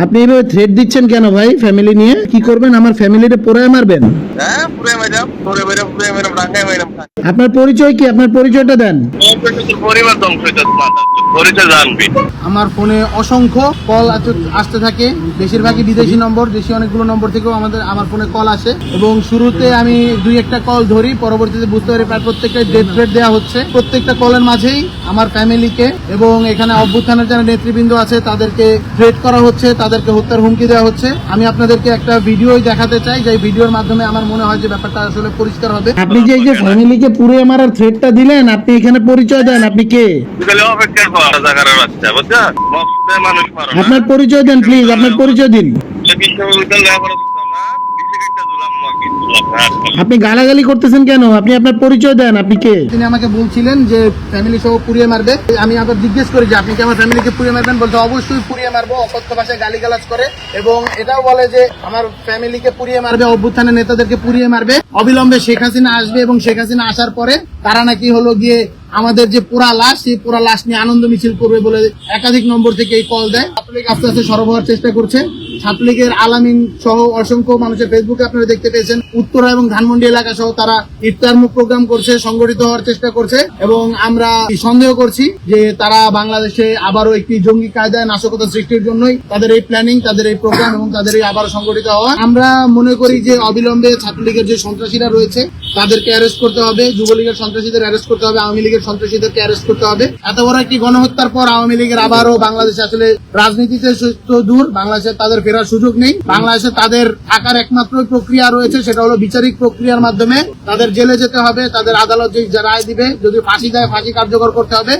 আপনি এভাবে থ্রেট দিচ্ছেন কেন ভাই? ফ্যামিলি নিয়ে কি করবেন? আমার ফ্যামিলিতে পোড়ায় মারবেন? হ্যাঁ পুরে ম্যাডাম রাঙ্গাই ম্যাডাম আপনার পরিচয় কি? আপনার পরিচয়টা দেন। পরিবার ধ্বংস হইতে পরিচয় জানবি। আমার ফোনে অসংখ্য কল আসতে থাকে, বেশিরভাগই বিদেশি নম্বর, দেশি অনেকগুলো নম্বর থেকেও আমার ফোনে কল আসে এবং শুরুতে আমি 2-1টা কল ধরি, পরবর্তীতে বুঝতে পারি প্রায় প্রত্যেকটাই ডেথ থ্রেট দেওয়া হচ্ছে। প্রত্যেকটা কলের মাঝেই আমার ফ্যামিলিকে এবং এখানে অভ্যুত্থানের যারা নেতৃবৃন্দ আছে তাদেরকে থ্রেট করা হচ্ছে, তাদেরকে হত্যার হুমকি দেওয়া হচ্ছে। আমি আপনাদেরকে একটা ভিডিওই দেখাতে চাই, যে ভিডিওর মাধ্যমে আমার মনে হয় যে ব্যাপারটা আসলে পরিষ্কার হবে। আপনি যে এই যে ফ্যামিলিকে পুড়িয়ে মারার থ্রেটটা দিলেন, আপনি এখানে পরিচয় দেন। আপনি কে? অপেক্ষা করা জায়গার বাচ্চা বুঝছো, মকসুদে মানুষ মারো না। আপনার পরিচয় দেন প্লিজ, আপনার পরিচয় দিন। আপনি গালাগালি করতেছেন কেন? আপনি আপনার পরিচয় দেন, আপনি কে? তিনি আমাকে বলছিলেন যে ফ্যামিলি সহ পুড়িয়ে মারবে। আমি আবার জিজ্ঞেস করি যে আপনি কি আমার ফ্যামিলিকে পুড়িয়ে মারবেন? বলতে অবশ্যই পুড়িয়ে মারবো। অকথ্য ভাষায় গালিগালাজ করে এবং এটাও বলে যে আমার ফ্যামিলিকে পুড়িয়ে মারবে, অভ্যুত্থানের নেতাদেরকে পুড়িয়ে মারবে। অবিলম্বে শেখ হাসিনা আসবে এবং শেখ হাসিনা আসার পরে তারা নাকি হলো গিয়ে আমাদের যে পোড়া লাশ, সেই পোড়া লাশ নিয়ে আনন্দ মিছিল করবে বলে একাধিক নম্বর থেকে এই কল দেয়। ছাত্রলীগ আস্তে আস্তে সরব হওয়ার চেষ্টা করছে। ছাত্রলীগের আলামিন সহ অসংখ্য মানুষের ফেসবুকে আপনারা দেখতে পেয়েছেন, উত্তরা এবং ধানমন্ডি এলাকা সহ তারা ইফতার মুখ প্রোগ্রাম করছে, সংগঠিত হওয়ার চেষ্টা করছে এবং আমরা সন্দেহ করছি যে তারা বাংলাদেশে আবারও একটি জঙ্গি কায়দায় নাশকতা সৃষ্টির জন্যই তাদের এই প্ল্যানিং, তাদের এই প্রোগ্রাম এবং তাদের এই আবারও সংগঠিত হওয়া। আমরা মনে করি যে অবিলম্বে ছাত্রলীগের যে সন্ত্রাসীরা রয়েছে তাদেরকে অ্যারেস্ট করতে হবে, যুবলীগের সন্ত্রাসীদের অ্যারেস্ট করতে হবে, আওয়ামী লীগের সন্ত্রাসীদেরকে অ্যারেস্ট করতে হবে। এত বড় একটি গণহত্যার পর আওয়ামী লীগের আবারও বাংলাদেশে আসলে রাজনীতিতে তো দূর, বাংলাদেশে তাদের ফেরার সুযোগ নেই। বাংলাদেশে তাদের থাকার একমাত্র প্রক্রিয়া রয়েছে, সেটা হলো বিচারিক প্রক্রিয়ার মাধ্যমে তাদের জেলে যেতে হবে, তাদের আদালত যে রায় দিবে, যদি ফাঁসি দেয় ফাঁসি কার্যকর করতে হবে।